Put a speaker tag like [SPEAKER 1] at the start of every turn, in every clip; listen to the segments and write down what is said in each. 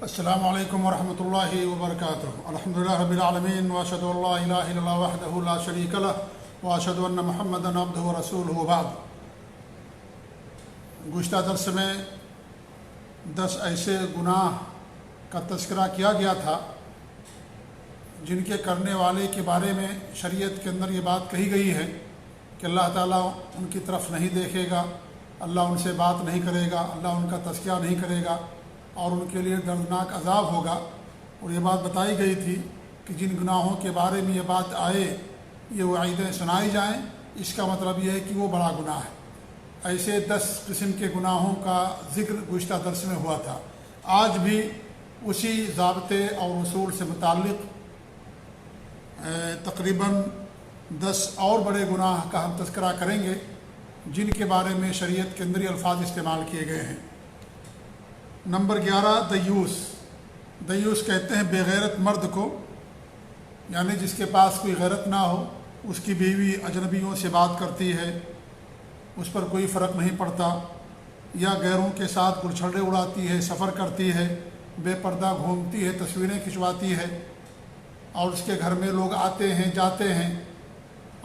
[SPEAKER 1] السلام علیکم ورحمۃ اللہ وبرکاتہ۔ الحمدللہ رب العالمین واشہد ان لا الہ الا اللہ وحدہ لا شریک لہ واشہد ان محمدا عبدہ ورسولہ بعد۔ گزشتہ درس میں 10 ایسے گناہ کا تذکرہ کیا گیا تھا جن کے کرنے والے کے بارے میں شریعت کے اندر یہ بات کہی گئی ہے کہ اللہ تعالیٰ ان کی طرف نہیں دیکھے گا، اللہ ان سے بات نہیں کرے گا، اللہ ان کا تذکرہ نہیں کرے گا اور ان کے لیے دردناک عذاب ہوگا۔ اور یہ بات بتائی گئی تھی کہ جن گناہوں کے بارے میں یہ بات آئے، یہ وعیدیں سنائی جائیں، اس کا مطلب یہ ہے کہ وہ بڑا گناہ ہے۔ ایسے 10 قسم کے گناہوں کا ذکر گزشتہ درس میں ہوا تھا۔ آج بھی اسی ضابطے اور اصول سے متعلق تقریباً 10 اور بڑے گناہ کا ہم تذکرہ کریں گے جن کے بارے میں شریعت کے اندر یہ الفاظ استعمال کیے گئے ہیں۔ نمبر 11 دیوس۔ دیوس کہتے ہیں بے غیرت مرد کو، یعنی جس کے پاس کوئی غیرت نہ ہو، اس کی بیوی اجنبیوں سے بات کرتی ہے، اس پر کوئی فرق نہیں پڑتا، یا غیروں کے ساتھ گلچھڑے اڑاتی ہے، سفر کرتی ہے، بے پردہ گھومتی ہے، تصویریں کھنچواتی ہے، اور اس کے گھر میں لوگ آتے ہیں جاتے ہیں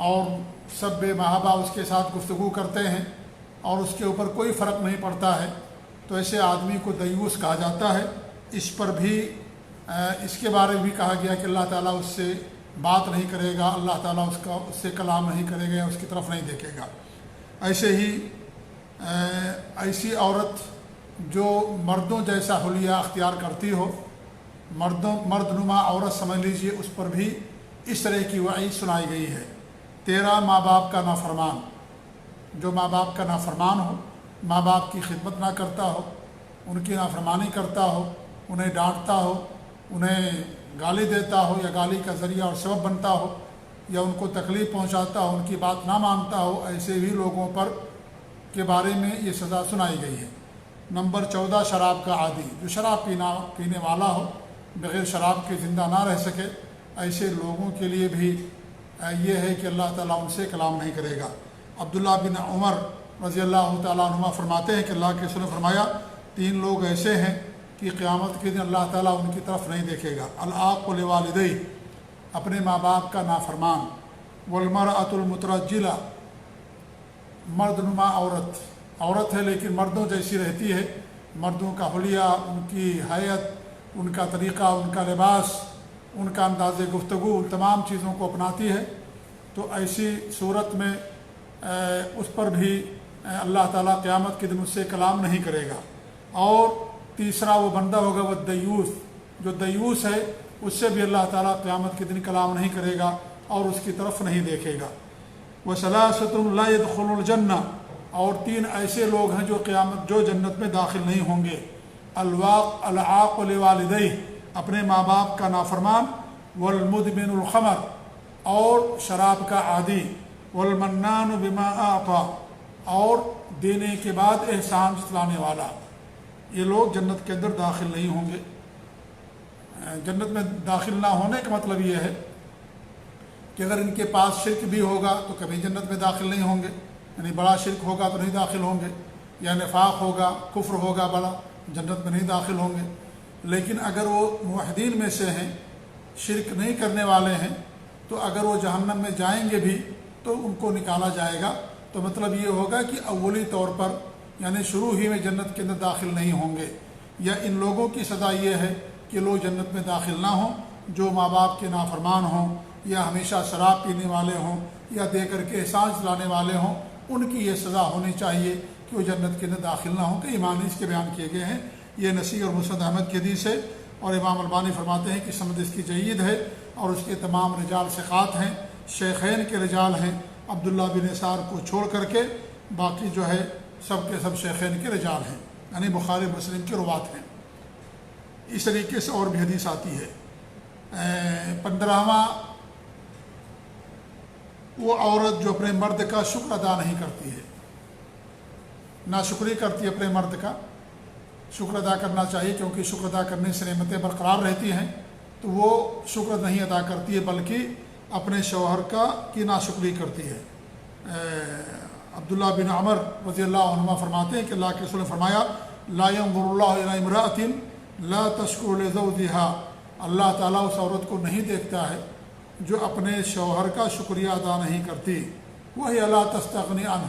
[SPEAKER 1] اور سب بے محابہ اس کے ساتھ گفتگو کرتے ہیں اور اس کے اوپر کوئی فرق نہیں پڑتا ہے، تو ایسے آدمی کو دیوس کہا جاتا ہے۔ اس پر بھی اس کے بارے میں بھی کہا گیا کہ اللہ تعالیٰ اس سے بات نہیں کرے گا، اللہ تعالیٰ اس سے کلام نہیں کرے گا، اس کی طرف نہیں دیکھے گا۔ ایسے ہی ایسی عورت جو مردوں جیسا حلیہ اختیار کرتی ہو، مرد نما عورت سمجھ لیجیے، اس پر بھی اس طرح کی وعید سنائی گئی ہے۔ 13 ماں باپ کا نافرمان۔ جو ماں باپ کا نافرمان ہو، ماں باپ کی خدمت نہ کرتا ہو، ان کی نافرمانی کرتا ہو، انہیں ڈانٹتا ہو، انہیں گالی دیتا ہو یا گالی کا ذریعہ اور سبب بنتا ہو، یا ان کو تکلیف پہنچاتا ہو، ان کی بات نہ مانتا ہو، ایسے بھی لوگوں پر کے بارے میں یہ سزا سنائی گئی ہے۔ نمبر 14 شراب کا عادی۔ جو شراب پینے والا ہو، بغیر شراب کے زندہ نہ رہ سکے، ایسے لوگوں کے لیے بھی یہ ہے کہ اللہ تعالیٰ ان سے کلام نہیں کرے گا۔ عبداللہ بن عمر رضی اللہ تعالیٰ عنہما فرماتے ہیں کہ اللہ کے رسول نے فرمایا 3 لوگ ایسے ہیں کہ قیامت کے دن اللہ تعالیٰ ان کی طرف نہیں دیکھے گا۔ العاق لوالدیہ، اپنے ماں باپ کا نافرمان، والمرأۃ المترجلہ، مرد نما عورت ہے لیکن مردوں جیسی رہتی ہے، مردوں کا حلیہ، ان کی حیت، ان کا طریقہ، ان کا لباس، ان کا انداز گفتگو، ان تمام چیزوں کو اپناتی ہے، تو ایسی صورت میں اس پر بھی اللہ تعالیٰ قیامت کے دن اس سے کلام نہیں کرے گا۔ اور تیسرا وہ بندہ ہوگا وہ دیوس، جو دیوس ہے اس سے بھی اللہ تعالیٰ قیامت کے دن کلام نہیں کرے گا اور اس کی طرف نہیں دیکھے گا۔ وَثَلَاثَةٌ لَا يَدْخُلُ الْجَنَّةَ، اور 3 ایسے لوگ ہیں جو جنت میں داخل نہیں ہوں گے۔ العاق لوالدیہ، اپنے ماں باپ کا نافرمان، والمدمن الخمر، اور شراب کا عادی، والمنان بما اعطى، اور دینے کے بعد احسان جتلانے والا، یہ لوگ جنت کے اندر داخل نہیں ہوں گے۔ جنت میں داخل نہ ہونے کا مطلب یہ ہے کہ اگر ان کے پاس شرک بھی ہوگا تو کبھی جنت میں داخل نہیں ہوں گے، یعنی بڑا شرک ہوگا تو نہیں داخل ہوں گے، یا نفاق ہوگا، کفر ہوگا بڑا، جنت میں نہیں داخل ہوں گے۔ لیکن اگر وہ موحدین میں سے ہیں، شرک نہیں کرنے والے ہیں، تو اگر وہ جہنم میں جائیں گے بھی تو ان کو نکالا جائے گا۔ تو مطلب یہ ہوگا کہ اولی طور پر، یعنی شروع ہی میں جنت کے اندر داخل نہیں ہوں گے۔ یا ان لوگوں کی سزا یہ ہے کہ لوگ جنت میں داخل نہ ہوں جو ماں باپ کے نافرمان ہوں، یا ہمیشہ شراب پینے والے ہوں، یا دے کر کے احسان چلانے والے ہوں، ان کی یہ سزا ہونی چاہیے کہ وہ جنت کے اندر داخل نہ ہوں۔ کئی معنی اس کے بیان کیے گئے ہیں۔ یہ نسیع اور مسند احمد کی حدیث ہے، اور امام البانی فرماتے ہیں کہ سند اس کی جید ہے اور اس کے تمام رجال ثقات ہیں، شیخین کے رجال ہیں، عبداللہ بن یسار کو چھوڑ کر کے باقی جو ہے سب کے سب شیخین کے رجال ہیں، یعنی بخاری مسلم کے روات ہیں۔ اس طریقے سے اور بھی حدیث آتی ہے۔ 15واں وہ عورت جو اپنے مرد کا شکر ادا نہیں کرتی ہے، ناشکری کرتی ہے اپنے مرد کا۔ شکر ادا کرنا چاہیے کیونکہ شکر ادا کرنے سے نعمتیں برقرار رہتی ہیں، تو وہ شکر نہیں ادا کرتی ہے بلکہ اپنے شوہر کی ناشکری کرتی ہے۔ عبداللہ بن عمر رضی اللہ عنہما فرماتے ہیں کہ اللہ کے رسول نے فرمایا لا ينظر اللہ الی امرأۃ لا تشکر لزوجہا، اللہ تعالیٰ اس عورت کو نہیں دیکھتا ہے جو اپنے شوہر کا شکریہ ادا نہیں کرتی، وہی لا تستغنی عنہ،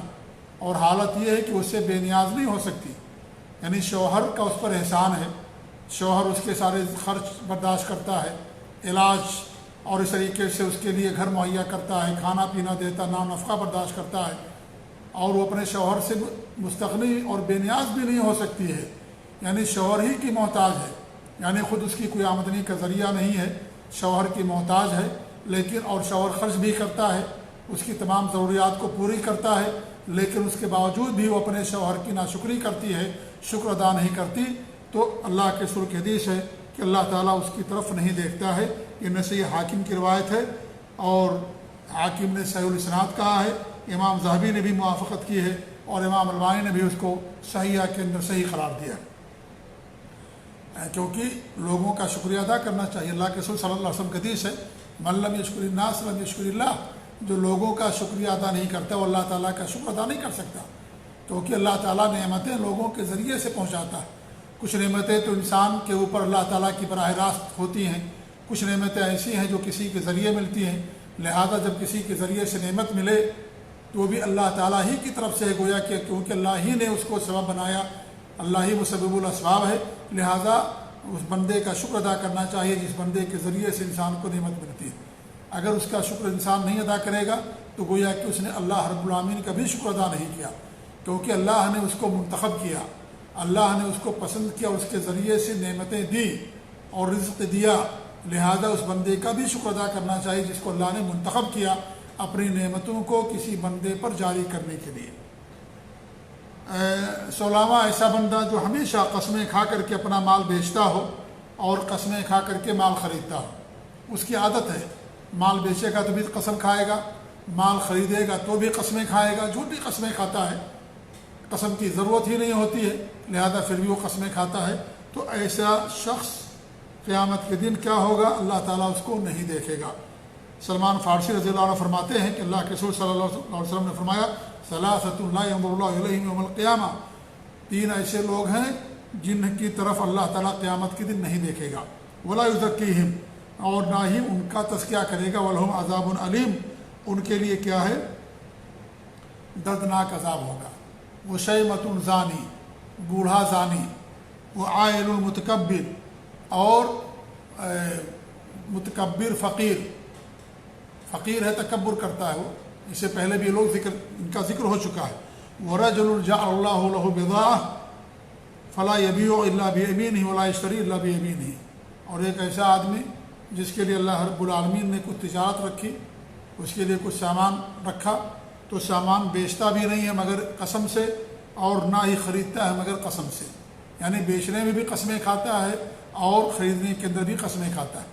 [SPEAKER 1] اور حالت یہ ہے کہ اس سے بے نیاز نہیں ہو سکتی، یعنی شوہر کا اس پر احسان ہے، شوہر اس کے سارے خرچ برداشت کرتا ہے، علاج اور اس طریقے سے اس کے لیے گھر مہیا کرتا ہے، کھانا پینا دیتا، نام نفقہ برداشت کرتا ہے، اور وہ اپنے شوہر سے مستغنی اور بے نیاز بھی نہیں ہو سکتی ہے، یعنی شوہر ہی کی محتاج ہے، یعنی خود اس کی کوئی آمدنی کا ذریعہ نہیں ہے، شوہر کی محتاج ہے، لیکن اور شوہر خرچ بھی کرتا ہے، اس کی تمام ضروریات کو پوری کرتا ہے، لیکن اس کے باوجود بھی وہ اپنے شوہر کی ناشکری کرتی ہے، شکر ادا نہیں کرتی، تو اللہ کے رسول کی حدیث ہے کہ اللہ تعالیٰ اس کی طرف نہیں دیکھتا ہے۔ یہ نسائی حاکم کی روایت ہے، اور حاکم نے صحیح الاسناد کہا ہے، امام ذہبی نے بھی موافقت کی ہے، اور امام البانی نے بھی اس کو صحیحہ کے اندر صحیح قرار دیا ہے، کیونکہ لوگوں کا شکریہ ادا کرنا چاہیے۔ اللہ کے رسول صلی اللہ علیہ وسلم کی حدیث ہے، من لم یشکر الناس لم یشکر اللہ، جو لوگوں کا شکریہ ادا نہیں کرتا وہ اللہ تعالیٰ کا شکر ادا نہیں کر سکتا، کیونکہ اللہ تعالیٰ نعمتیں لوگوں کے ذریعے سے پہنچاتا ہے۔ کچھ نعمتیں تو انسان کے اوپر اللہ تعالیٰ کی براہ راست ہوتی ہیں، کچھ نعمتیں ایسی ہیں جو کسی کے ذریعے ملتی ہیں، لہذا جب کسی کے ذریعے سے نعمت ملے تو وہ بھی اللہ تعالیٰ ہی کی طرف سے ہے، گویا کہ کیونکہ اللہ ہی نے اس کو سبب بنایا، اللہ ہی مسبب الاسباب ہے، لہذا اس بندے کا شکر ادا کرنا چاہیے جس بندے کے ذریعے سے انسان کو نعمت ملتی ہے۔ اگر اس کا شکر انسان نہیں ادا کرے گا تو گویا کہ اس نے اللہ رب العالمین کا بھی شکر ادا نہیں کیا، کیونکہ اللہ نے اس کو منتخب کیا، اللہ نے اس کو پسند کیا، اس کے ذریعے سے نعمتیں دی اور رزق دیا، لہذا اس بندے کا بھی شکر ادا کرنا چاہیے جس کو اللہ نے منتخب کیا اپنی نعمتوں کو کسی بندے پر جاری کرنے کے لیے۔ 16واں ایسا بندہ جو ہمیشہ قسمیں کھا کر کے اپنا مال بیچتا ہو اور قسمیں کھا کر کے مال خریدتا ہو، اس کی عادت ہے، مال بیچے گا تو بھی قسم کھائے گا، مال خریدے گا تو بھی قسمیں کھائے گا، جھوٹی قسمیں کھاتا ہے، قسم کی ضرورت ہی نہیں ہوتی ہے، لہذا پھر بھی وہ قسمیں کھاتا ہے، تو ایسا شخص قیامت کے دن کیا ہوگا؟ اللہ تعالیٰ اس کو نہیں دیکھے گا۔ سلمان فارسی رضی اللہ عنہ فرماتے ہیں کہ اللہ کے رسول صلی اللہ علیہ وسلم نے فرمایا، ثلاثۃ لا ينظر اللہ الیہم یوم القیامہ، تین ایسے لوگ ہیں جن کی طرف اللہ تعالیٰ قیامت کے دن نہیں دیکھے گا، ولا یزکیہم، اور نہ ہی ان کا تزکیہ کرے گا، ولہم عذاب علیم، ان کے لیے کیا ہے؟ دردناک عذاب ہوگا۔ وہ شیمۃ زانی، بوڑھا زانی، وہ عائل المتکبر، اور متکبر فقیر ہے، تکبر کرتا ہے وہ، اس سے پہلے بھی لوگ ان کا ذکر ہو چکا ہے۔ وَرَجُلٌ جَعَلَ اللَّهُ لَهُ بِضَاعَةً فَلَا يَبِيعُ إِلَّا بِيَمِينِهِ وَلَا يَشْتَرِي إِلَّا بِيَمِينِهِ، اور ایک ایسا آدمی جس کے لیے اللہ رب العالمین نے کچھ تجارت رکھی، اس کے لیے کچھ سامان رکھا، تو سامان بیچتا بھی نہیں ہے مگر قسم سے، اور نہ ہی خریدتا ہے مگر قسم سے، یعنی بیچنے میں بھی قسمیں کھاتا ہے اور خریدنے کے اندر بھی قسمیں کھاتا ہے۔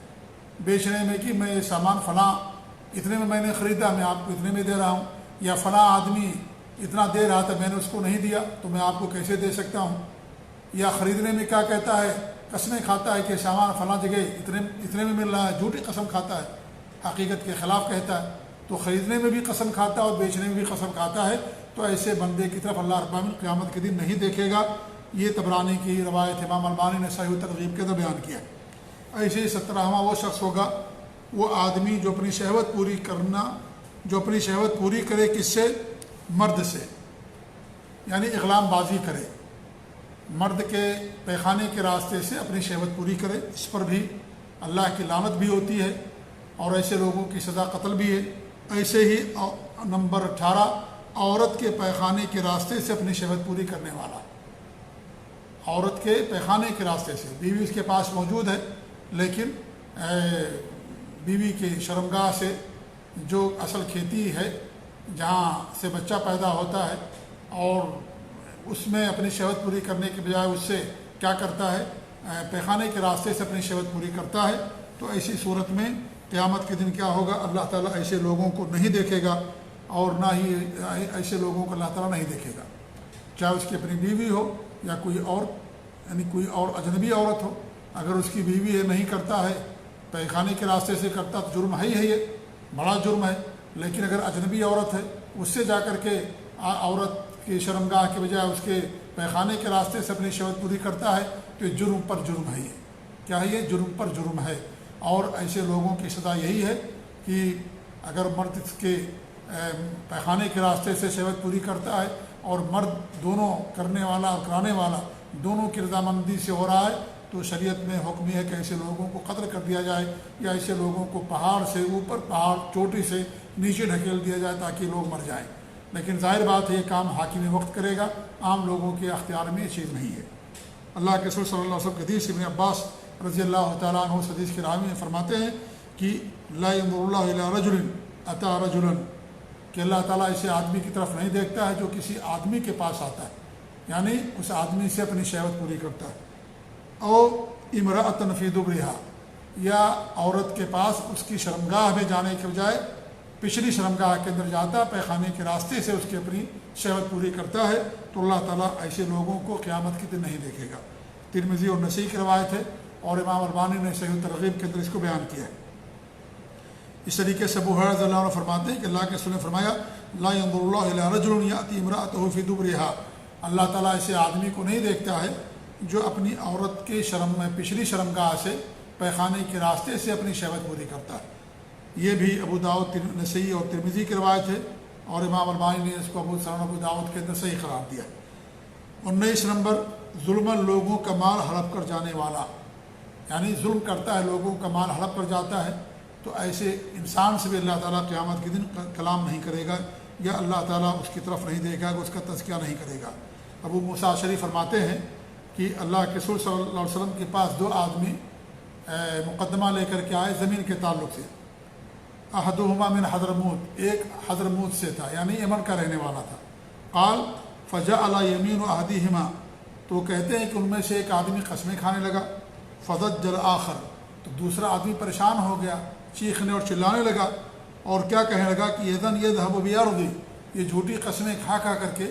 [SPEAKER 1] بیچنے میں کہ میں یہ سامان فلاں اتنے میں نے خریدا، میں آپ کو اتنے میں دے رہا ہوں، یا فلاں آدمی اتنا دے رہا تھا میں نے اس کو نہیں دیا تو میں آپ کو کیسے دے سکتا ہوں، یا خریدنے میں کیا کہتا ہے؟ قسمیں کھاتا ہے کہ سامان فلاں جگہ اتنے میں مل رہا ہے، جھوٹی قسم کھاتا ہے، حقیقت کے خلاف کہتا ہے، تو خریدنے میں بھی قسم کھاتا ہے اور بیچنے میں بھی قسم کھاتا ہے، تو ایسے بندے کی طرف اللہ رب العالمین قیامت کے دن نہیں دیکھے گا۔ یہ طبرانی کی روایت امام البانی نے صحیح ترغیب کے اندر بیان کیا۔ ایسے ہی 17واں وہ شخص ہوگا، وہ آدمی جو اپنی شہوت پوری کرے کس سے؟ مرد سے، یعنی اغلام بازی کرے، مرد کے پیخانے کے راستے سے اپنی شہوت پوری کرے، اس پر بھی اللہ کی لعنت بھی ہوتی ہے، اور ایسے لوگوں کی سزا قتل بھی ہے۔ ایسے ہی نمبر 18، عورت کے پیخانے کے راستے سے اپنی شہوت پوری کرنے والا، عورت کے پیخانے کے راستے سے، بیوی اس کے پاس موجود ہے لیکن بیوی کی شرمگاہ سے جو اصل کھیتی ہے جہاں سے بچہ پیدا ہوتا ہے، اور اس میں اپنی شہوت پوری کرنے کے بجائے اس سے کیا کرتا ہے؟ پیخانے کے راستے سے اپنی شہوت پوری کرتا ہے، تو ایسی صورت میں قیامت کے دن کیا ہوگا؟ اللہ تعالیٰ ایسے لوگوں کو نہیں دیکھے گا، اور نہ ہی ایسے لوگوں کو اللہ تعالیٰ نہیں دیکھے گا، چاہے اس کی اپنی بیوی ہو یا کوئی اور، یعنی کوئی اور اجنبی عورت ہو، اگر اس کی بیوی ہے نہیں کرتا ہے، پیخانے کے راستے سے کرتا تو جرم ہے ہی ہے، یہ بڑا جرم ہے، لیکن اگر اجنبی عورت ہے اس سے جا کر کے عورت کی شرمگاہ کے بجائے اس کے پیخانے کے راستے سے اپنی شہوت پوری کرتا ہے تو یہ جرم پر جرم ہے. یہ کیا ہے؟ یہ جرم پر جرم ہے. اور ایسے لوگوں کی سزا یہی ہے کہ اگر مرد اس کے پیخانے کے راستے سے شہوت پوری کرتا ہے اور مرد دونوں کرنے والا اور کرانے والا دونوں کی رضامندی سے ہو رہا ہے تو شریعت میں حکم ہے کہ ایسے لوگوں کو قتل کر دیا جائے یا ایسے لوگوں کو پہاڑ سے اوپر پہاڑ چوٹی سے نیچے ڈھکیل دیا جائے تاکہ لوگ مر جائیں. لیکن ظاہر بات ہے یہ کام حاکم وقت کرے گا، عام لوگوں کے اختیار میں یہ چیز نہیں ہے. اللہ کے رسول صلی اللہ علیہ وسلم کے حدیث ابن عباس رضی اللہ تعالیٰ عنہ حدیث کے راوی میں فرماتے ہیں کہ لا ينظر اللہ الی رجل اتی رجلا، کہ اللہ تعالیٰ اسے آدمی کی طرف نہیں دیکھتا ہے جو کسی آدمی کے پاس آتا ہے، یعنی اس آدمی سے اپنی شہوت پوری کرتا ہے. او امرأۃ فی دبرہا، یا عورت کے پاس اس کی شرمگاہ میں جانے کے بجائے پچھلی شرمگاہ کے اندر جاتا، پیخانے کے راستے سے اس کی اپنی شہوت پوری کرتا ہے، تو اللہ تعالیٰ ایسے لوگوں کو قیامت کے دن نہیں دیکھے گا. ترمذی اور نسائی کی روایت ہے اور امام البانی نے صحیح ترغیب کے اندر اس کو بیان کیا ہے. اس طریقے سے ابو ہریرہ رضی اللہ عنہ فرماتے ہیں کہ اللہ کے رسول نے فرمایا لا ينظر اللہ الی رجل یأتی امرأته فی دبرہا، اللہ تعالیٰ ایسے آدمی کو نہیں دیکھتا ہے جو اپنی عورت کے پچھلی شرمگاہ سے پیخانے کے راستے سے اپنی شہوت پوری کرتا ہے. یہ بھی ابو داؤد نسائی اور ترمذی کی روایت ہے اور امام البانی نے اس کو ابو داؤد کے اندر صحیح قرار دیا. 19 نمبر ظلماً لوگوں کا مال ہڑپ کر جانے والا، یعنی ظلم کرتا ہے، لوگوں کا مال ہڑپ کر جاتا ہے، تو ایسے انسان سے بھی اللہ تعالیٰ قیامت کے دن کلام نہیں کرے گا یا اللہ تعالیٰ اس کی طرف نہیں دیکھے گا، اس کا تذکیہ نہیں کرے گا. ابو موسیٰ اشعری فرماتے ہیں کہ اللہ کے رسول صلی اللہ علیہ وسلم کے پاس 2 آدمی مقدمہ لے کر کے آئے زمین کے تعلق سے. احدہما من حضرموت، ایک حضرموت سے تھا یعنی یمن کا رہنے والا تھا. قال فجعل یمین احدہما، تو کہتے ہیں کہ ان میں سے ایک آدمی قسمیں کھانے لگا. فضجر آخر، تو دوسرا آدمی پریشان ہو گیا، چیخنے اور چلانے لگا اور کیا کہنے لگا کہ اذن یذهب بیارضی، یہ جھوٹی قسمیں کھا کھا کر کے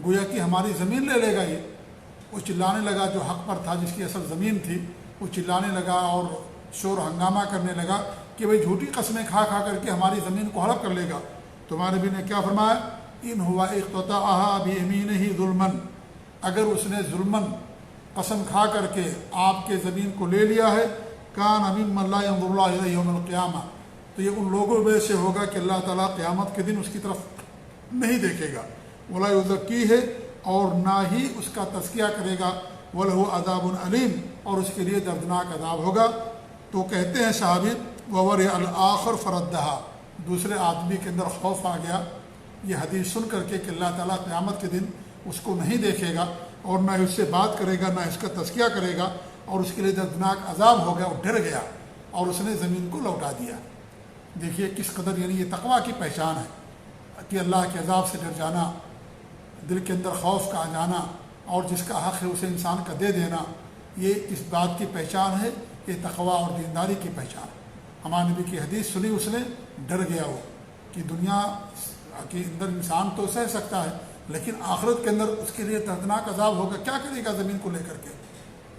[SPEAKER 1] گویا کہ ہماری زمین لے لے گا. یہ وہ چلانے لگا جو حق پر تھا، جس کی اصل زمین تھی، وہ چلانے لگا اور شور ہنگامہ کرنے لگا کہ بھئی جھوٹی قسمیں کھا کھا کر کے ہماری زمین کو ہڑپ کر لے گا. تو ہمارے نبی نے کیا فرمایا؟ ان ہوا اقتطعها بیمینہ ظلما، اگر اس نے ظلماً قسم کھا کر کے آپ کے زمین کو لے لیا ہے، کان ممن لا ينظر اللہ الیہ یوم القیامہ، تو یہ ان لوگوں میں سے ہوگا کہ اللہ تعالیٰ قیامت کے دن اس کی طرف نہیں دیکھے گا. ولا یزکیہ، اور نہ ہی اس کا تزکیہ کرے گا. وَلَهُ عَذَابٌ علیم، اور اس کے لیے دردناک عذاب ہوگا. تو کہتے ہیں صحابی وَوَرِعَ الْآخَرُ فَرَدَّهَا، دوسرے آدمی کے اندر خوف آ گیا یہ حدیث سن کر کے کہ اللہ تعالیٰ قیامت کے دن اس کو نہیں دیکھے گا اور نہ اس سے بات کرے گا، نہ اس کا تزکیہ کرے گا، اور اس کے لیے دردناک عذاب ہو گیا. وہ ڈر گیا اور اس نے زمین کو لوٹا دیا. دیکھیے کس قدر یعنی یہ تقویٰ کی پہچان ہے کہ اللہ کے عذاب سے ڈر جانا، دل کے اندر خوف کا آ جانا اور جس کا حق ہے اسے انسان کا دے دینا، یہ اس بات کی پہچان ہے، یہ تقویٰ اور دینداری کی پہچان. ہمارے نبی کی حدیث سنی، اس نے ڈر گیا وہ کہ دنیا کے اندر انسان تو سہ سکتا ہے لیکن آخرت کے اندر اس کے لیے دردناک عذاب ہوگا. کیا کرے گا زمین کو لے کر کے؟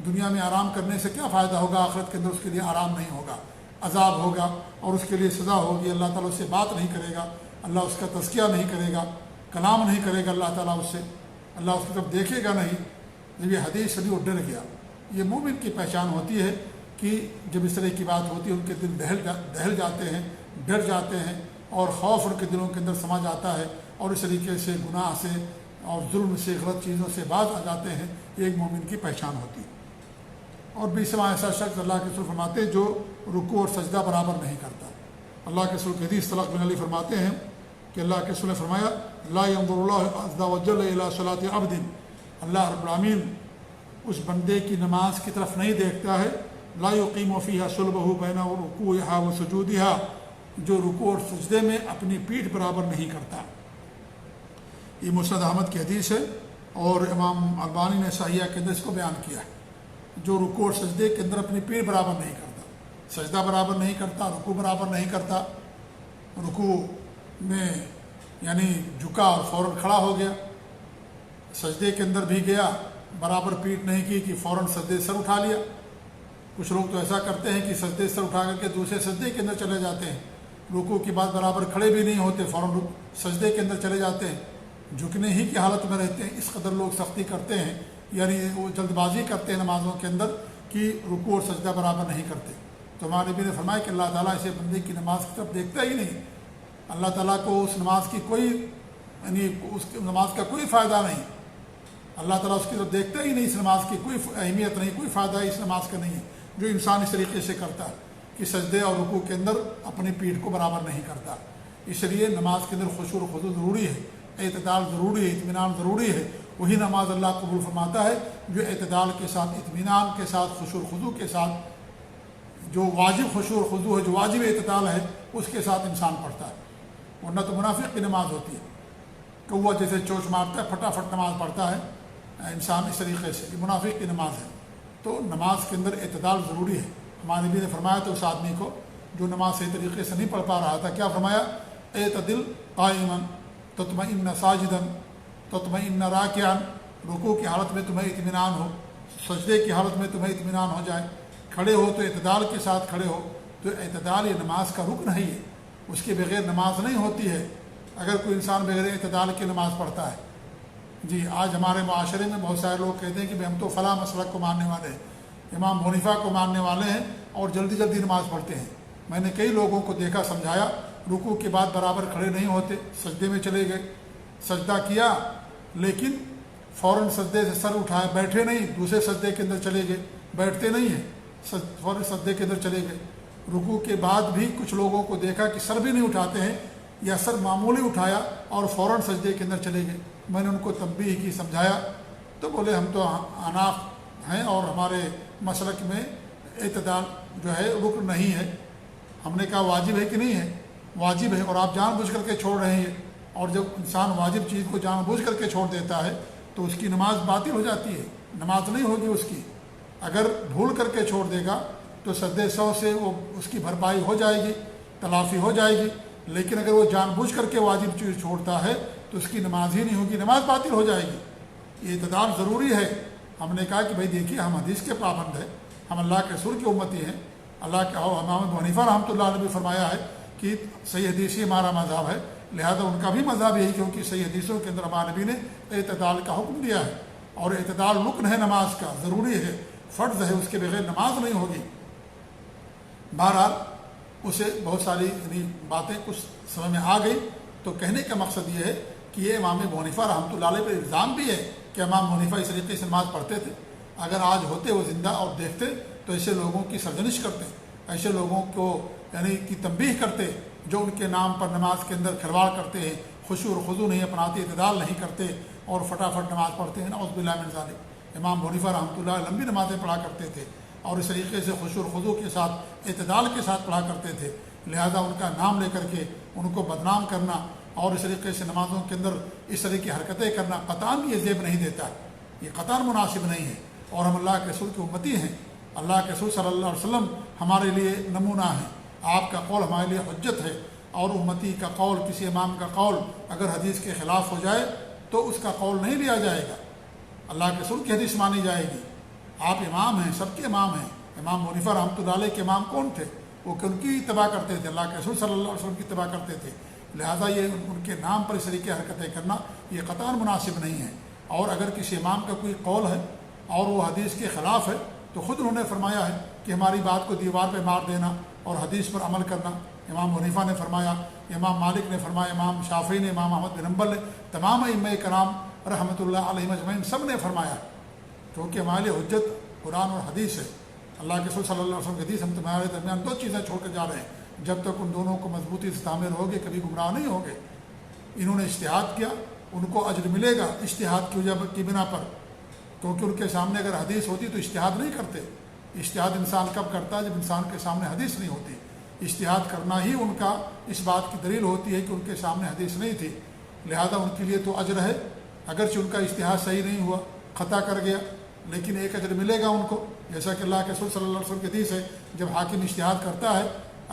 [SPEAKER 1] دنیا میں آرام کرنے سے کیا فائدہ ہوگا؟ آخرت کے اندر اس کے لیے آرام نہیں ہوگا، عذاب ہوگا اور اس کے لیے سزا ہوگی. اللہ تعالیٰ اس سے بات نہیں کرے گا، اللہ اس کا تزکیہ نہیں کرے گا، کلام نہیں کرے گا اللہ تعالیٰ اس سے، اللہ اس کی طرف دیکھے گا نہیں. جب یہ حدیث سنی وہ ڈر گیا. یہ مومن کی پہچان ہوتی ہے کہ جب اس طرح کی بات ہوتی ہے ان کے دل دہل جاتے ہیں، ڈر جاتے ہیں اور خوف ان کے دلوں کے اندر سما جاتا ہے اور اس طریقے سے گناہ سے اور ظلم سے، غلط چیزوں سے باز آ جاتے ہیں. یہ ایک مومن کی پہچان ہوتی ہے. اور 20واں ایسا شخص اللہ کے رسول فرماتے ہیں جو رکوع اور سجدہ برابر نہیں کرتا. اللہ کے رسول حدیث طلق بن علی فرماتے ہیں کہ اللہ کے رسول نے فرمایا لا ينظر اللہ عز وجل الی صلاۃ عبد، اللہ رب العالمین اس بندے کی نماز کی طرف نہیں دیکھتا ہے لا یقیم فیہا صلبہ بین رکوعہا و سجودہا، جو رکوع اور سجدے میں اپنی پیٹھ برابر نہیں کرتا. یہ مسند احمد کی حدیث ہے اور امام البانی نے صحیحہ کے اندر اس کو بیان کیا ہے. جو رکوع اور سجدے کے اندر اپنی پیٹھ برابر نہیں کرتا، سجدہ برابر نہیں کرتا، رکوع برابر نہیں کرتا، رکوع میں یعنی جھکا اور فوراً کھڑا ہو گیا، سجدے کے اندر بھی گیا برابر پیٹھ نہیں کی کہ فوراً سجدے سر اٹھا لیا. کچھ لوگ تو ایسا کرتے ہیں کہ سجدے سر اٹھا کر کے دوسرے سجدے کے اندر چلے جاتے ہیں، رکوع کی بات برابر کھڑے بھی نہیں ہوتے، فوراً سجدے کے اندر چلے جاتے ہیں. جھکنے ہی کی حالت میں رہتے ہیں، اس قدر لوگ سختی کرتے ہیں، یعنی وہ جلد بازی کرتے ہیں نمازوں کے اندر کہ رکوع اور سجدہ برابر نہیں کرتے۔ تو ہمارے نبی نے فرمایا کہ اللہ تعالیٰ اسے بندے کی نماز کی طرف دیکھتا ہی نہیں، اللہ تعالیٰ کو اس نماز کی کوئی یعنی اس نماز کا کوئی فائدہ نہیں، اللہ تعالیٰ اس کی طرف دیکھتا ہی نہیں، اس نماز کی کوئی اہمیت نہیں، کوئی فائدہ اس نماز کا نہیں ہے جو انسان اس طریقے سے کرتا ہے کہ سجدے اور رکوع کے اندر اپنی پیٹھ کو برابر نہیں کرتا۔ اس لیے نماز کے اندر خشوع و خضوع ضروری ہے، اعتدال ضروری ہے، اطمینان ضروری ہے۔ وہی نماز اللہ قبول فرماتا ہے جو اعتدال کے ساتھ، اطمینان کے ساتھ، خشوع و خضوع کے ساتھ، جو واجب خشوع و خضوع ہے، جو واجب اعتدال ہے، اس کے ساتھ انسان پڑھتا ہے۔ ورنہ تو منافق کی نماز ہوتی ہے، کوا جیسے چوچ مارتا ہے، پھٹافٹ نماز پڑھتا ہے انسان اس طریقے سے، یہ منافق کی نماز ہے۔ تو نماز کے اندر اعتدال ضروری ہے۔ ہمارے نبی نے فرمایا تو اس آدمی کو جو نماز صحیح طریقے سے نہیں پڑھ پا رہا تھا، کیا فرمایا؟ اعتدل قائما تطمئن ساجدا تطمئن راکعا، رکوع کی حالت میں تمہیں اطمینان ہو، سجدے کی حالت میں تمہیں اطمینان ہو جائے، کھڑے ہو تو اعتدال کے ساتھ کھڑے ہو۔ تو اعتدال یہ نماز کا رکن ہے، اس کے بغیر نماز نہیں ہوتی ہے اگر کوئی انسان بغیر اعتدال کی نماز پڑھتا ہے۔ جی آج ہمارے معاشرے میں بہت سارے لوگ کہتے ہیں کہ ہم تو فلاں مسلک کو ماننے والے ہیں، امام ابو حنیفہ کو ماننے والے ہیں اور جلدی جلدی نماز پڑھتے ہیں۔ میں نے کئی لوگوں کو دیکھا، سمجھایا، رکوع کے بعد برابر کھڑے نہیں ہوتے، سجدے میں چلے گئے، سجدہ کیا لیکن فوراً سجدے سے سر اٹھائے، بیٹھے نہیں، دوسرے سجدے کے اندر چلے گئے، بیٹھتے نہیں ہیں، فوراً سجدے کے اندر چلے گئے۔ رکوع کے بعد بھی کچھ لوگوں کو دیکھا کہ سر بھی نہیں اٹھاتے ہیں یا سر معمولی اٹھایا اور فوراً سجدے کے اندر چلے گئے۔ میں نے ان کو تنبیہ کی، سمجھایا، تو بولے ہم تو اناف ہیں اور ہمارے مسلک میں اعتدال جو ہے رکن نہیں ہے۔ ہم نے کہا واجب ہے کہ نہیں ہے؟ واجب ہے، اور آپ جان بوجھ کر کے چھوڑ رہے ہیں، اور جب انسان واجب چیز کو جان بوجھ کر کے چھوڑ دیتا ہے تو اس کی نماز باطل ہو جاتی ہے، نماز نہیں ہوگی اس کی۔ اگر بھول کر کے چھوڑ دے گا تو سجدے سہو سے وہ اس کی بھرپائی ہو جائے گی، تلافی ہو جائے گی، لیکن اگر وہ جان بوجھ کر کے واجب چیز چھوڑتا ہے تو اس کی نماز ہی نہیں ہوگی، نماز باطل ہو جائے گی۔ یہ اعتدال ضروری ہے۔ ہم نے کہا کہ بھائی دیکھیے ہم حدیث کے پابند ہیں، ہم اللہ کے رسول کی امتی ہیں، اللہ کے امام ابو حنیفہ رحمۃ اللہ علیہ نے بھی فرمایا ہے کہ صحیح حدیث ہی ہمارا مذہب ہے، لہذا ان کا بھی مذہب یہی، کیونکہ صحیح حدیثوں کے اندر ہمارے نبی نے اعتدال کا حکم دیا ہے، اور اعتدال رکن ہے نماز کا، ضروری ہے، فرض ہے، اس کے بغیر نماز نہیں ہوگی۔ بہرحال اسے بہت ساری باتیں کچھ سمجھ میں آ گئی، تو کہنے کا مقصد یہ ہے کہ یہ امام ابو حنیفہ رحمۃ اللہ علیہ پہ الزام بھی ہے کہ امام ابو حنیفہ اس طریقے سے نماز پڑھتے تھے۔ اگر آج ہوتے وہ زندہ اور دیکھتے تو ایسے لوگوں کی سرزنش کرتے، ایسے لوگوں کو یعنی کی تنبیہ کرتے جو ان کے نام پر نماز کے اندر کھلواڑ کرتے ہیں، خشوع و خضوع نہیں اپناتے، اعتدال نہیں کرتے اور فٹافٹ نماز پڑھتے ہیں۔ نعوذ باللہ من ذالک۔ امام ابو حنیفہ رحمۃ اللہ لمبی نمازیں پڑھا کرتے تھے اور اس طریقے سے خشوع و خضوع کے ساتھ، اعتدال کے ساتھ پڑھا کرتے تھے، لہذا ان کا نام لے کر کے ان کو بدنام کرنا اور اس طریقے سے نمازوں کے اندر اس طرح کی حرکتیں کرنا قطعاً یہ زیب نہیں دیتا، یہ قطعاً مناسب نہیں ہے۔ اور ہم اللہ کے رسول کی امتی ہیں، اللہ کے رسول صلی اللہ علیہ وسلم ہمارے لیے نمونہ ہیں، آپ کا قول ہمارے لیے حجت ہے، اور امتی کا قول، کسی امام کا قول اگر حدیث کے خلاف ہو جائے تو اس کا قول نہیں لیا جائے گا، اللہ کے رسول کی حدیث مانی جائے گی۔ آپ امام ہیں، سب کے امام ہیں۔ امام ابو حنیفہ رحمۃ اللہ علیہ کے امام کون تھے؟ وہ ان کی اتباع کرتے تھے، اللہ کے رسول صلی اللہ علیہ وسلم کی اتباع کرتے تھے، لہذا یہ ان کے نام پر اس طریقے حرکتیں کرنا یہ قطعاً مناسب نہیں ہے۔ اور اگر کسی امام کا کوئی قول ہے اور وہ حدیث کے خلاف ہے تو خود انہوں نے فرمایا ہے کہ ہماری بات کو دیوار پہ مار دینا اور حدیث پر عمل کرنا۔ امام ابو حنیفہ نے فرمایا، امام مالک نے فرمایا، امام شافعی نے، امام احمد بن حنبل نے، تمام ائمہ کرام رحمۃ اللہ علیہ اجمعین سب نے فرمایا، کیونکہ ہمارے لیے حجت قرآن اور حدیث ہے۔ اللہ کے رسول صلی اللہ علیہ وسلم کی حدیث، ہم تمہارے درمیان دو چیزیں چھوڑ کر جا رہے ہیں، جب تک ان دونوں کو مضبوطی سے تعمیر ہوگے کبھی گمراہ نہیں ہوگے۔ انہوں نے اجتہاد کیا، ان کو اجر ملے گا اجتہاد کی وجہ کی بنا پر، کیونکہ ان کے سامنے اگر حدیث ہوتی تو اجتہاد نہیں کرتے۔ اجتہاد انسان کب کرتا ہے؟ جب انسان کے سامنے حدیث نہیں ہوتی۔ اجتہاد کرنا ہی ان کا اس بات کی دلیل ہوتی ہے کہ ان کے سامنے حدیث نہیں تھی، لہذا ان کے لیے تو اجر ہے، اگرچہ ان کا اجتہاد صحیح نہیں ہوا، خطا کر گیا، لیکن ایک اجر ملے گا ان کو، جیسا کہ اللہ کے رسول صلی اللہ علیہ وسلم کی حدیث ہے، جب حاکم اجتہاد کرتا ہے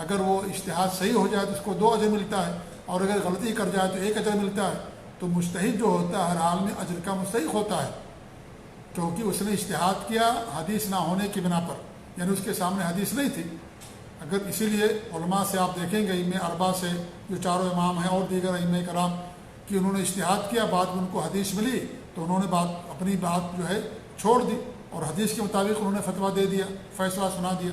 [SPEAKER 1] اگر وہ اجتہاد صحیح ہو جائے تو اس کو 2 اجر ملتا ہے، اور اگر غلطی کر جائے تو 1 اجر ملتا ہے۔ تو مجتہد جو ہوتا ہے ہر حال میں اجر کا مستحق ہوتا ہے، کیونکہ اس نے اجتہاد کیا حدیث نہ ہونے کی بنا پر، یعنی اس کے سامنے حدیث نہیں تھی۔ اگر اسی لیے علماء سے آپ دیکھیں گے، ائمہ اربعہ سے جو چاروں امام ہیں اور دیگر ائمہ کرام کہ انہوں نے اجتہاد کیا، بعد میں ان کو حدیث ملی تو انہوں نے اپنی بات جو ہے چھوڑ دی اور حدیث کے مطابق انہوں نے فتویٰ دے دیا، فیصلہ سنا دیا۔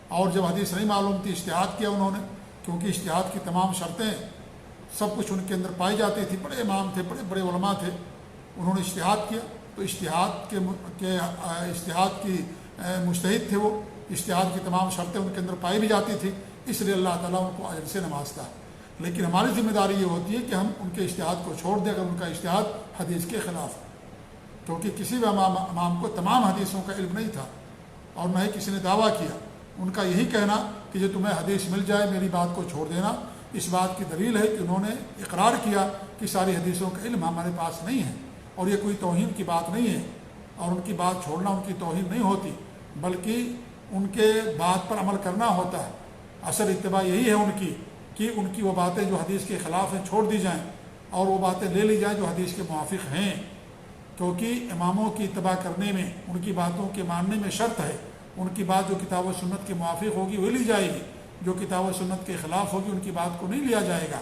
[SPEAKER 1] اور جب حدیث نہیں معلوم تھی اجتہاد کیا انہوں نے، کیونکہ اجتہاد کی تمام شرطیں سب کچھ ان کے اندر پائی جاتی تھی، بڑے امام تھے، بڑے بڑے علماء تھے، انہوں نے اجتہاد کیا تو اجتہاد کی مجتہد تھے وہ، اجتہاد کی تمام شرطیں ان کے اندر پائی بھی جاتی تھی، اس لیے اللہ تعالیٰ ان کو اجر سے نوازتا ہے۔ لیکن ہماری ذمہ داری یہ ہوتی ہے کہ ہم ان کے اجتہاد کو چھوڑ دیں اگر ان کا اجتہاد حدیث کے خلاف ہے، کیونکہ کسی بھی امام کو تمام حدیثوں کا علم نہیں تھا اور نہ ہی کسی نے دعویٰ کیا۔ ان کا یہی کہنا کہ جو تمہیں حدیث مل جائے میری بات کو چھوڑ دینا، اس بات کی دلیل ہے کہ انہوں نے اقرار کیا کہ ساری حدیثوں کا علم ہمارے پاس نہیں ہے، اور یہ کوئی توہین کی بات نہیں ہے، اور ان کی بات چھوڑنا ان کی توہین نہیں ہوتی، بلکہ ان کے بات پر عمل کرنا ہوتا ہے۔ اصل اتباع یہی ہے ان کی کہ ان کی وہ باتیں جو حدیث کے خلاف ہیں چھوڑ دی جائیں اور وہ باتیں لے لی جائیں جو حدیث کے موافق ہیں، کیونکہ اماموں کی اتباع کرنے میں، ان کی باتوں کے ماننے میں شرط ہے، ان کی بات جو کتاب و سنت کے موافق ہوگی وہی لی جائے گی، جو کتاب و سنت کے خلاف ہوگی ان کی بات کو نہیں لیا جائے گا،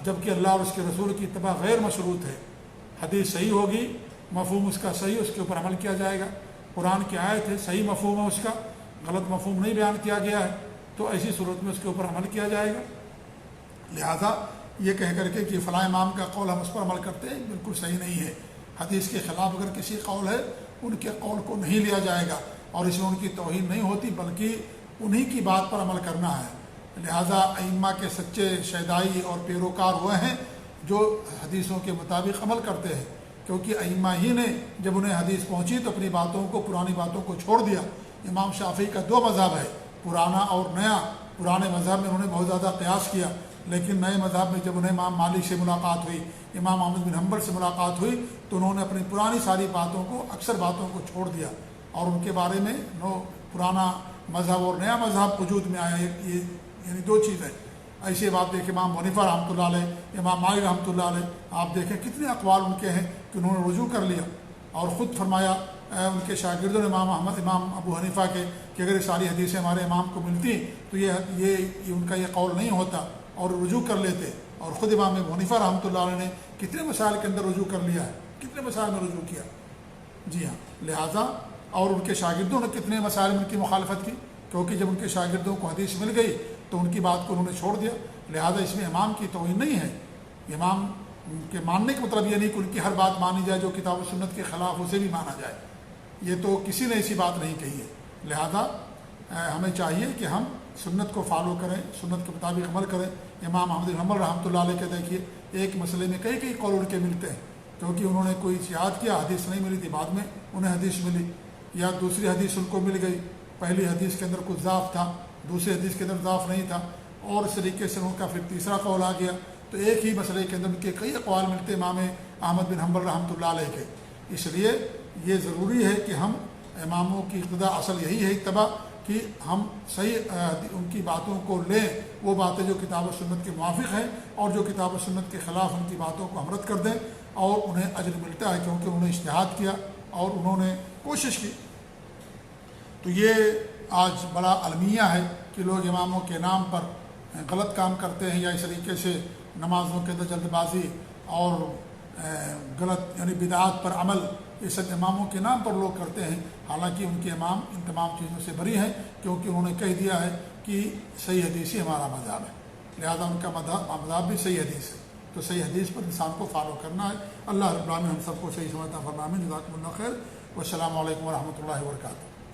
[SPEAKER 1] جبکہ اللہ اور اس کے رسول کی اتباع غیر مشروط ہے۔ حدیث صحیح ہوگی، مفہوم اس کا صحیح، اس کے اوپر عمل کیا جائے گا۔ قرآن کی آیت ہے، صحیح مفہوم ہے اس کا، غلط مفہوم نہیں بیان کیا گیا ہے، تو ایسی صورت میں اس کے اوپر عمل کیا جائے گا۔ لہذا یہ کہہ کر کے کہ فلاں امام کا قول ہم اس پر عمل کرتے ہیں، بالکل صحیح نہیں ہے۔ حدیث کے خلاف اگر کسی قول ہے ان کے قول کو نہیں لیا جائے گا، اور اس میں ان کی توہین نہیں ہوتی بلکہ انہی کی بات پر عمل کرنا ہے۔ لہذا ائمہ کے سچے شیدائی اور پیروکار وہ ہیں جو حدیثوں کے مطابق عمل کرتے ہیں، کیونکہ ائمہ ہی نے جب انہیں حدیث پہنچی تو اپنی باتوں کو، پرانی باتوں کو چھوڑ دیا۔ امام شافعی کا دو مذہب ہے، پرانا اور نیا۔ پرانے مذہب میں انہوں نے بہت زیادہ قیاس کیا، لیکن نئے مذہب میں جب انہیں امام مالک سے ملاقات ہوئی، امام احمد بن حنبل سے ملاقات ہوئی، تو انہوں نے اپنی پرانی ساری باتوں کو، اکثر باتوں کو چھوڑ دیا، اور ان کے بارے میں پرانا مذہب اور نیا مذہب وجود میں آیا۔ یہ یعنی دو چیزیں۔ ایسے بات دیکھیں امام حنیفہ رحمۃ اللہ علیہ، امام مالک رحمۃ اللہ علیہ، آپ دیکھیں کتنے اقوال ان کے ہیں کہ انہوں نے رجوع کر لیا اور خود فرمایا ان کے شاگردوں نے امام ابو حنیفہ کے کہ اگر یہ ساری حدیثیں ہمارے امام کو ملتی تو یہ ان کا یہ قول نہیں ہوتا، اور رجوع کر لیتے۔ اور خود امام ابو حنیفہ رحمۃ اللہ علیہ نے کتنے مسائل کے اندر رجوع کر لیا ہے، کتنے مسائل میں رجوع کیا، جی ہاں۔ لہذا اور ان کے شاگردوں نے کتنے مسائل میں ان کی مخالفت کی، کیونکہ جب ان کے شاگردوں کو حدیث مل گئی تو ان کی بات کو انہوں نے چھوڑ دیا۔ لہذا اس میں امام کی توہین نہیں ہے۔ امام کے ماننے کا مطلب یہ نہیں کہ ان کی ہر بات مانی جائے، جو کتاب و سنت کے خلاف اسے بھی مانا جائے، یہ تو کسی نے ایسی بات نہیں کہی ہے۔ لہذا ہمیں چاہیے کہ ہم سنت کو فالو کریں، سنت کے مطابق عمل کریں۔ امام احمد بن حنبل رحمۃ اللہ علیہ کے دیکھیے ایک مسئلے میں کئی قول ان کے ملتے ہیں، کیونکہ انہوں نے کوئی اجتہاد کیا، حدیث نہیں ملی تھی، بعد میں انہیں حدیث ملی، یا دوسری حدیث ان کو مل گئی، پہلی حدیث کے اندر کچھ ضعف تھا، دوسری حدیث کے اندر ضعف نہیں تھا، اور اس طریقے سے ان کا پھر تیسرا قول آ گیا، تو ایک ہی مسئلے کے اندر ان کے کئی اقوال ملتے امام احمد بن حنبل رحمۃ اللہ علیہ کے۔ اس لیے یہ ضروری ہے کہ ہم اماموں کی اقتداء، اصل یہی ہے اتباع، کہ ہم صحیح ان کی باتوں کو لیں، وہ باتیں جو کتاب و سنت کے موافق ہیں، اور جو کتاب و سنت کے خلاف ان کی باتوں کو ہم رد کر دیں، اور انہیں اجر ملتا ہے کیونکہ انہوں نے اجتہاد کیا اور انہوں نے کوشش کی۔ تو یہ آج بڑا المیہ ہے کہ لوگ اماموں کے نام پر غلط کام کرتے ہیں، یا اس طریقے سے نمازوں کے اندر جلد بازی اور غلط یعنی بدعات پر عمل، یہ سب اماموں کے نام پر لوگ کرتے ہیں، حالانکہ ان کے امام ان تمام چیزوں سے بری ہیں، کیونکہ انہوں نے کہہ دیا ہے کہ صحیح حدیث ہی ہمارا مذہب ہے، لہذا ان کا مذہب بھی صحیح حدیث ہے، تو صحیح حدیث پر انسان کو فالو کرنا ہے۔ اللہ رب العالمین ہم سب کو صحیح سمجھتا فرمائے۔ جزاکم اللہ خیر، والسلام علیکم ورحمۃ اللہ وبرکاتہ۔